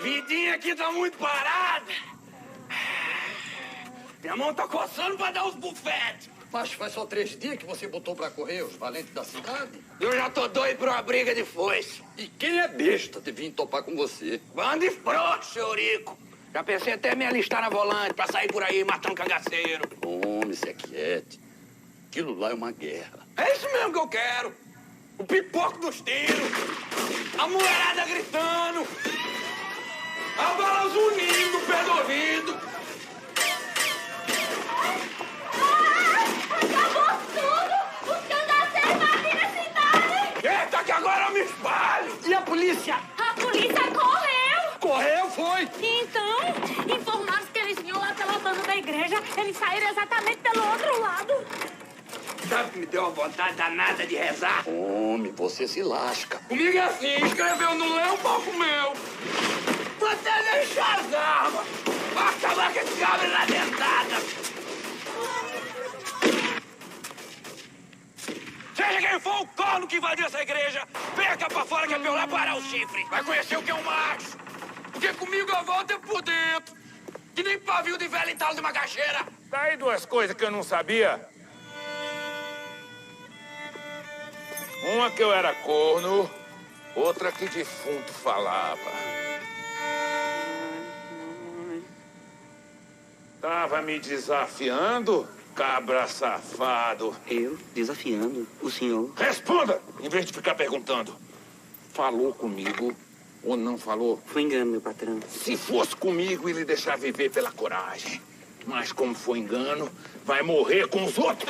Vidinha aqui tá muito parada. Minha mão tá coçando pra dar os bufetes. Mas faz só 3 dias que você botou pra correr os valentes da cidade. Eu já tô doido pra uma briga de foice. E quem é besta de vir topar com você? Bando de frouxo, Eurico. Já pensei até me alistar na volante pra sair por aí matando cangaceiro. Homem, se aquiete. Aquilo lá é uma guerra. É isso mesmo que eu quero. O pipoco dos tiros. A mulherada gritando. A bala zunindo no pé do ouvido. Acabou tudo! Os cangaceiros vão vir na cidade! Eita, que agora eu me espalho! E a polícia? A polícia correu! Correu, foi! Então, informaram que eles vinham lá pela banda da igreja. Eles saíram exatamente pelo outro lado. Sabe que me deu uma vontade danada de rezar? Homem, você se lasca. Comigo é assim, escreveu no é um palco meu. Vou até deixar as armas. Vai acabar com esse cabra na dentada. Seja quem for o corno que invadiu essa igreja, venha cá pra fora que é pra eu lá parar o chifre. Vai conhecer o que é um macho. Porque comigo a volta é por dentro. Que nem pavio de velho em talo de macaxeira. Tá aí 2 coisas que eu não sabia. Uma que eu era corno, outra que defunto falava. Tava me desafiando, cabra safado. Eu desafiando o senhor? Responda, em vez de ficar perguntando. Falou comigo ou não falou? Foi engano, meu patrão. Se fosse comigo, ele deixar viver pela coragem. Mas como foi engano, vai morrer com os outros.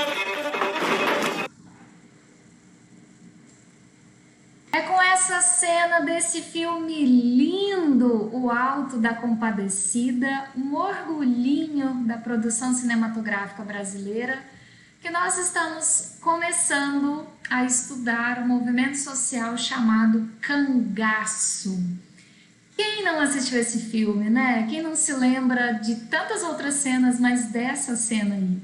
É com essa cena desse filme lindo, O Alto da Compadecida, um orgulhinho da produção cinematográfica brasileira, que nós estamos começando a estudar o movimento social chamado cangaço. Quem não assistiu esse filme, né? Quem não se lembra de tantas outras cenas, mas dessa cena aí?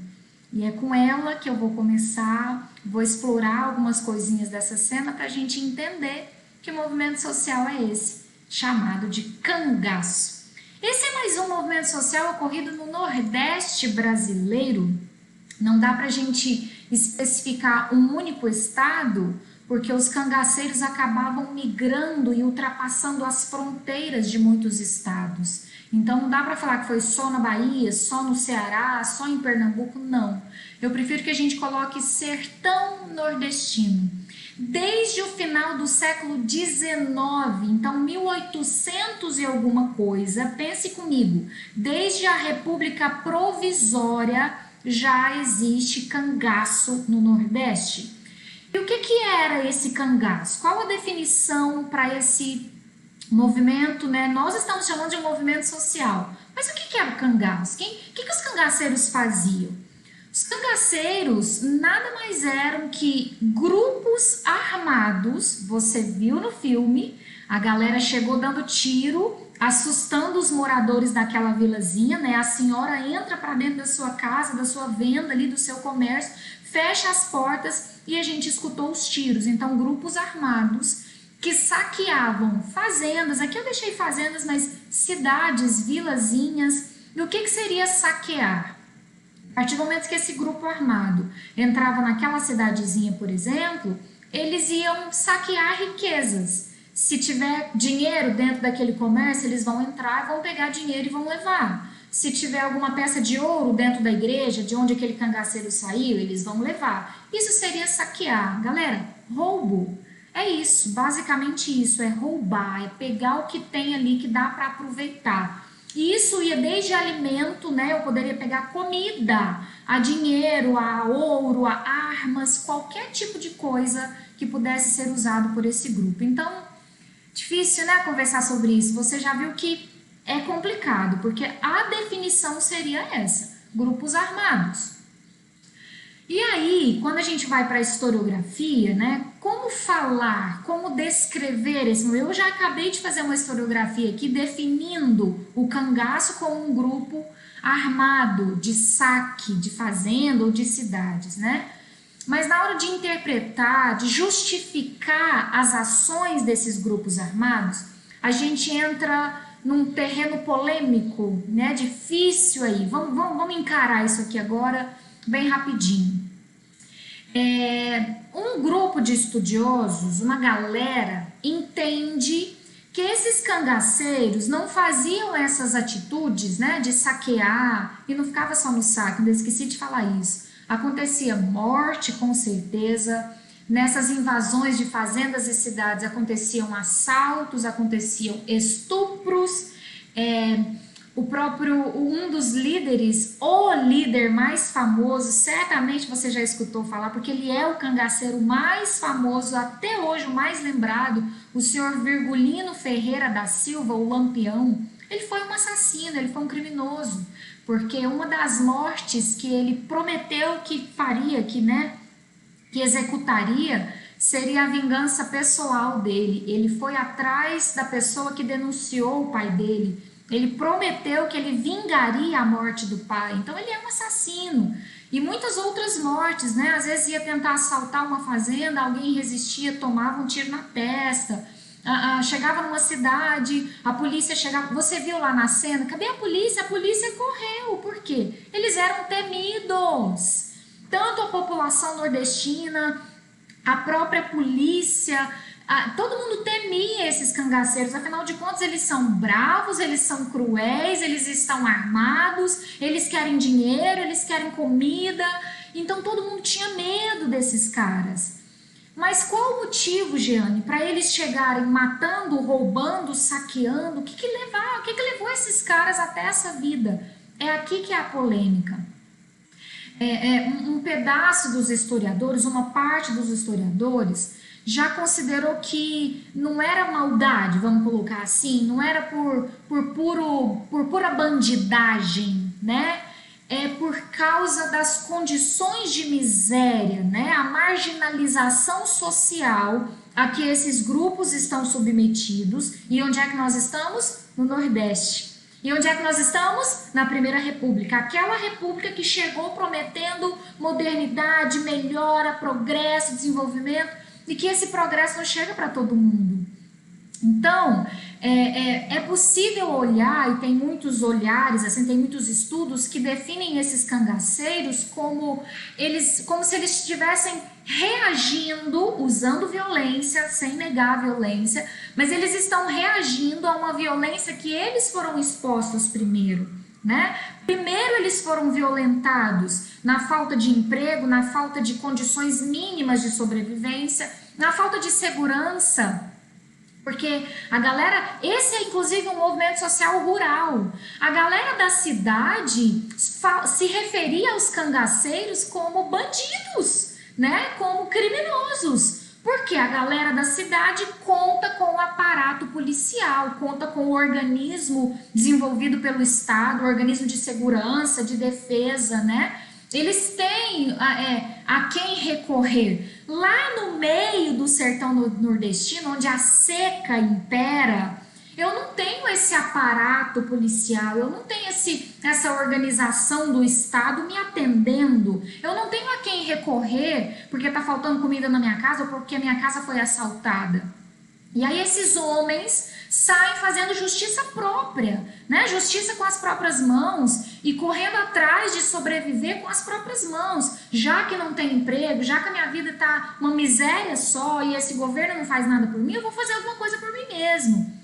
E é com ela que eu vou começar, vou explorar algumas coisinhas dessa cena para a gente entender que movimento social é esse, chamado de cangaço. Esse é mais um movimento social ocorrido no Nordeste brasileiro. Não dá para a gente especificar um único estado, porque os cangaceiros acabavam migrando e ultrapassando as fronteiras de muitos estados. Então não dá para falar que foi só na Bahia, só no Ceará, só em Pernambuco, não. Eu prefiro que a gente coloque sertão nordestino. Desde o final do século XIX, então 1800 e alguma coisa, pense comigo, desde a República Provisória já existe cangaço no Nordeste. E o que era esse cangaço? Qual a definição para esse movimento, né? Nós estamos chamando de um movimento social. Mas o que era o cangaço? O que os cangaceiros faziam? Os cangaceiros nada mais eram que grupos armados. Você viu no filme, a galera chegou dando tiro, assustando os moradores daquela vilazinha, né? A senhora entra para dentro da sua casa, da sua venda ali, do seu comércio, fecha as portas e a gente escutou os tiros. Então, grupos armados que saqueavam fazendas, aqui eu deixei fazendas, mas cidades, vilazinhas. E o que seria saquear? A partir do momento que esse grupo armado entrava naquela cidadezinha, por exemplo, eles iam saquear riquezas. Se tiver dinheiro dentro daquele comércio, eles vão entrar, vão pegar dinheiro e vão levar. Se tiver alguma peça de ouro dentro da igreja, de onde aquele cangaceiro saiu, eles vão levar. Isso seria saquear. Galera, roubo. É isso, basicamente isso, é roubar, é pegar o que tem ali que dá para aproveitar. E isso ia desde alimento, né? Eu poderia pegar comida, a dinheiro, a ouro, a armas, qualquer tipo de coisa que pudesse ser usado por esse grupo. Então, difícil, né, conversar sobre isso. Você já viu que é complicado, porque a definição seria essa, grupos armados. E aí, quando a gente vai para a historiografia, né, como falar, como descrever esse... Eu já acabei de fazer uma historiografia aqui definindo o cangaço como um grupo armado de saque de fazenda ou de cidades, né? Mas na hora de interpretar, de justificar as ações desses grupos armados, a gente entra num terreno polêmico, né? Difícil aí. Vamos encarar isso aqui agora bem rapidinho. Um grupo de estudiosos, uma galera, entende que esses cangaceiros não faziam essas atitudes, né, de saquear, e não ficava só no saque, ainda esqueci de falar isso. Acontecia morte, com certeza. Nessas invasões de fazendas e cidades aconteciam assaltos, aconteciam estupros. Um dos líderes, o líder mais famoso, certamente você já escutou falar, porque ele é o cangaceiro mais famoso, até hoje o mais lembrado, o senhor Virgulino Ferreira da Silva, o Lampião. Ele foi um assassino, ele foi um criminoso, porque uma das mortes que ele prometeu que faria, que executaria, seria a vingança pessoal dele. Ele foi atrás da pessoa que denunciou o pai dele. Ele prometeu que ele vingaria a morte do pai. Então ele é um assassino. E muitas outras mortes, né? Às vezes ia tentar assaltar uma fazenda, alguém resistia, tomava um tiro na testa. Chegava numa cidade, a polícia chegava. Você viu lá na cena? Cadê a polícia? A polícia correu. Por quê? Eles eram temidos. Tanto a população nordestina, a própria polícia, todo mundo temia esses cangaceiros. Afinal de contas, eles são bravos, eles são cruéis, eles estão armados, eles querem dinheiro, eles querem comida. Então todo mundo tinha medo desses caras. Mas qual o motivo, Jeane, para eles chegarem matando, roubando, saqueando? O que levou esses caras até essa vida? É aqui que é a polêmica. Um pedaço dos historiadores, uma parte dos historiadores, já considerou que não era maldade, vamos colocar assim, não era por pura bandidagem, né? É por causa das condições de miséria, né? A marginalização social a que esses grupos estão submetidos. E onde é que nós estamos? No Nordeste. E onde é que nós estamos? Na Primeira República. Aquela república que chegou prometendo modernidade, melhora, progresso, desenvolvimento, e que esse progresso não chega para todo mundo. Então, é possível olhar, e tem muitos olhares, assim, tem muitos estudos que definem esses cangaceiros como se eles estivessem reagindo, usando violência, sem negar a violência, mas eles estão reagindo a uma violência que eles foram expostos primeiro, né? Primeiro eles foram violentados na falta de emprego, na falta de condições mínimas de sobrevivência, na falta de segurança. Porque a galera, esse é inclusive um movimento social rural. A galera da cidade se referia aos cangaceiros como bandidos, né? Como criminosos. Porque a galera da cidade conta com o aparato policial, conta com o organismo desenvolvido pelo Estado, organismo de segurança, de defesa, né? Eles têm a quem recorrer. Lá no meio do sertão nordestino, onde a seca impera, eu não tenho esse aparato policial, eu não tenho essa organização do Estado me atendendo. Eu não tenho a quem recorrer porque está faltando comida na minha casa ou porque a minha casa foi assaltada. E aí esses homens saem fazendo justiça própria, né? Justiça com as próprias mãos e correndo atrás de sobreviver com as próprias mãos. Já que não tem emprego, já que a minha vida tá uma miséria só e esse governo não faz nada por mim, eu vou fazer alguma coisa por mim mesmo.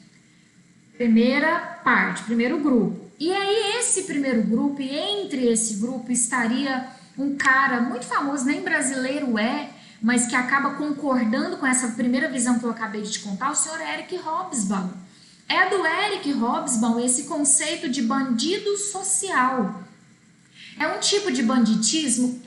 Primeira parte, primeiro grupo. E aí esse primeiro grupo, e entre esse grupo estaria um cara muito famoso, nem brasileiro mas que acaba concordando com essa primeira visão que eu acabei de te contar, o senhor Eric Hobsbawm. É do Eric Hobsbawm esse conceito de bandido social. É um tipo de banditismo?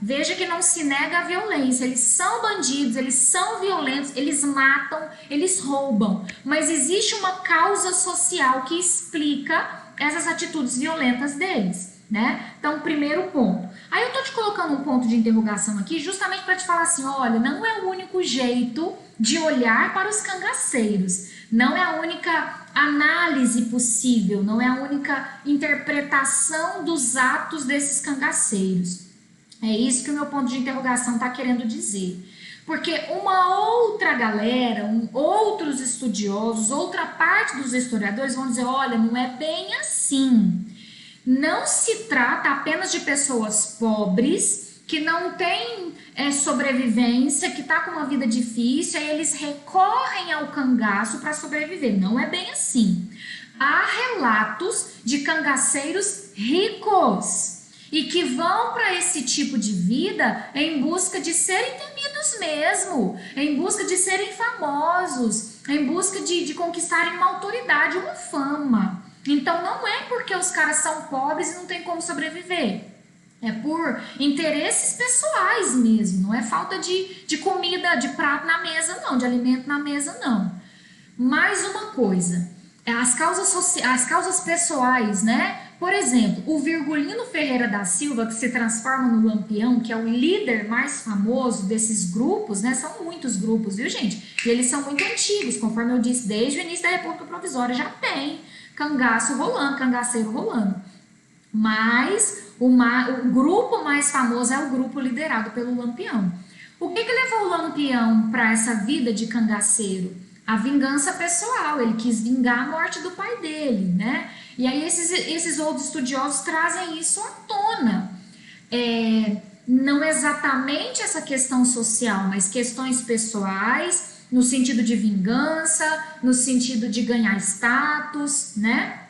Veja que não se nega a violência. Eles são bandidos, eles são violentos, eles matam, eles roubam. Mas existe uma causa social que explica essas atitudes violentas deles, né? Então, primeiro ponto. Aí eu tô te colocando um ponto de interrogação aqui justamente para te falar assim, olha, não é o único jeito de olhar para os cangaceiros. Não é a única análise possível, não é a única interpretação dos atos desses cangaceiros. É isso que o meu ponto de interrogação está querendo dizer. Porque uma outra galera, outros estudiosos, outra parte dos historiadores vão dizer, olha, não é bem assim. Não se trata apenas de pessoas pobres, que não têm sobrevivência, que tá com uma vida difícil, aí eles recorrem ao cangaço para sobreviver. Não é bem assim. Há relatos de cangaceiros ricos e que vão para esse tipo de vida em busca de serem temidos mesmo, em busca de serem famosos, em busca de conquistarem uma autoridade, uma fama. Então não é porque os caras são pobres e não tem como sobreviver. É por interesses pessoais mesmo, não é falta de comida, de prato na mesa não, de alimento na mesa não. Mais uma coisa, as causas pessoais, né? Por exemplo, o Virgulino Ferreira da Silva, que se transforma no Lampião, que é o líder mais famoso desses grupos, né? São muitos grupos, viu, gente? E eles são muito antigos, conforme eu disse, desde o início da República Provisória já tem cangaço rolando, cangaceiro rolando. Mas o grupo mais famoso é o grupo liderado pelo Lampião. O que levou o Lampião para essa vida de cangaceiro? A vingança pessoal, ele quis vingar a morte do pai dele, né? E aí esses outros estudiosos trazem isso à tona. Não exatamente essa questão social, mas questões pessoais, no sentido de vingança, no sentido de ganhar status, né?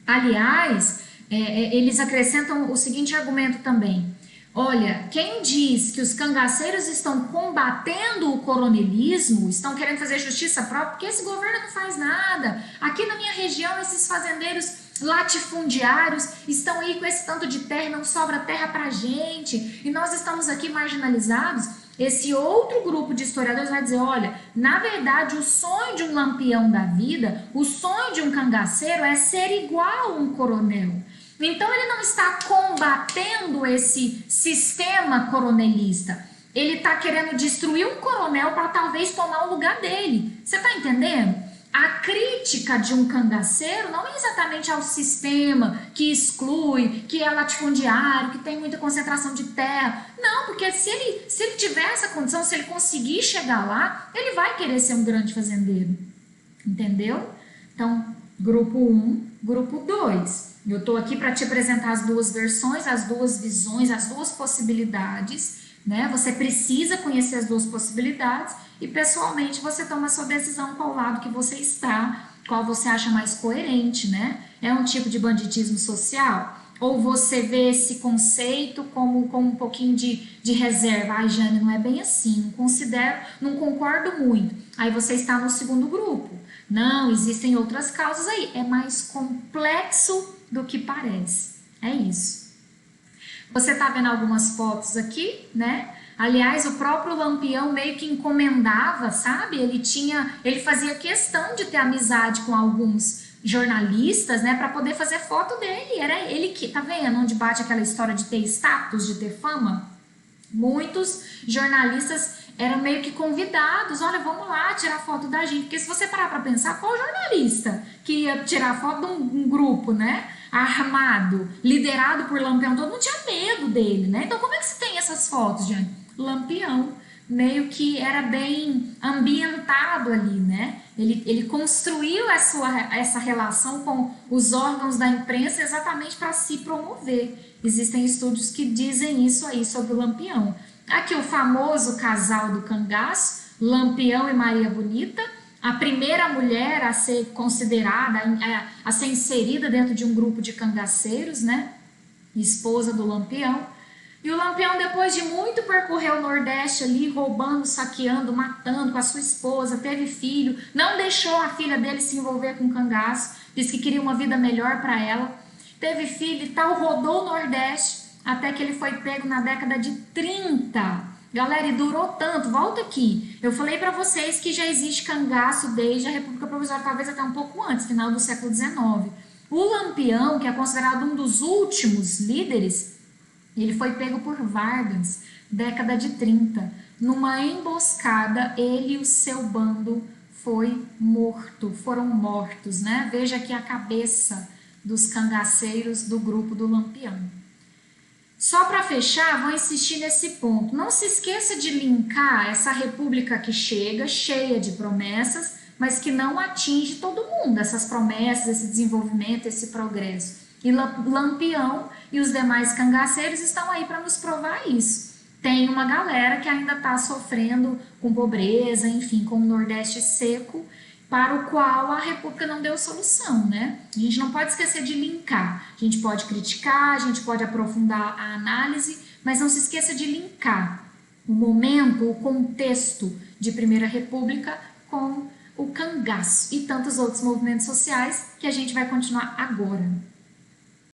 Aliás, eles acrescentam o seguinte argumento também. Olha, quem diz que os cangaceiros estão combatendo o coronelismo, estão querendo fazer justiça própria, porque esse governo não faz nada. Aqui na minha região, esses fazendeiros latifundiários estão aí com esse tanto de terra, não sobra terra pra gente, e nós estamos aqui marginalizados. Esse outro grupo de historiadores vai dizer, olha, na verdade o sonho de um lampião da vida, o sonho de um cangaceiro é ser igual a um coronel. Então ele não está combatendo esse sistema coronelista, ele está querendo destruir um coronel para talvez tomar o lugar dele. Você está entendendo? A crítica de um cangaceiro não é exatamente ao sistema que exclui, que é latifundiário, que tem muita concentração de terra. Não, porque se ele tiver essa condição, se ele conseguir chegar lá, ele vai querer ser um grande fazendeiro. Entendeu? Então, grupo 1, grupo 2. Eu estou aqui para te apresentar as duas versões, as duas visões, as duas possibilidades, né? Você precisa conhecer as duas possibilidades e pessoalmente você toma a sua decisão qual lado que você está, qual você acha mais coerente, né? É um tipo de banditismo social? Ou você vê esse conceito como um pouquinho de reserva? Ai, Jane, não é bem assim, não considero, não concordo muito. Aí você está no segundo grupo. Não, existem outras causas aí. É mais complexo do que parece. É isso. Você tá vendo algumas fotos aqui, né? Aliás, o próprio Lampião meio que encomendava, sabe? Ele fazia questão de ter amizade com alguns jornalistas, né? Para poder fazer foto dele. Era ele que, tá vendo? Onde bate aquela história de ter status, de ter fama? Muitos jornalistas eram meio que convidados, olha, vamos lá tirar foto da gente, porque se você parar para pensar, qual jornalista que ia tirar foto de um grupo, né, armado, liderado por Lampião, todo mundo tinha medo dele, né, então como é que você tem essas fotos, gente? Lampião meio que era bem ambientado ali, né, ele construiu essa relação com os órgãos da imprensa exatamente para se promover. Existem estudos que dizem isso aí sobre o Lampião. Aqui o famoso casal do cangaço, Lampião e Maria Bonita, a primeira mulher a ser considerada, a ser inserida dentro de um grupo de cangaceiros, né? Esposa do Lampião. E o Lampião, depois de muito percorrer o Nordeste ali, roubando, saqueando, matando com a sua esposa, teve filho, não deixou a filha dele se envolver com cangaço, disse que queria uma vida melhor para ela, teve filho e tal, rodou o Nordeste, até que ele foi pego na década de 30. Galera, e durou tanto, volta aqui. Eu falei para vocês que já existe cangaço desde a República Provisória, talvez até um pouco antes, final do século XIX. O Lampião, que é considerado um dos últimos líderes, ele foi pego por Vargas, década de 30. Numa emboscada, ele e o seu bando foram mortos, né? Veja aqui a cabeça dos cangaceiros do grupo do Lampião. Só para fechar, vou insistir nesse ponto. Não se esqueça de linkar essa república que chega, cheia de promessas, mas que não atinge todo mundo, essas promessas, esse desenvolvimento, esse progresso. E Lampião e os demais cangaceiros estão aí para nos provar isso. Tem uma galera que ainda está sofrendo com pobreza, enfim, com o Nordeste seco, para o qual a República não deu solução, né? A gente não pode esquecer de linkar. A gente pode criticar, a gente pode aprofundar a análise, mas não se esqueça de linkar o momento, o contexto de Primeira República com o cangaço e tantos outros movimentos sociais que a gente vai continuar agora.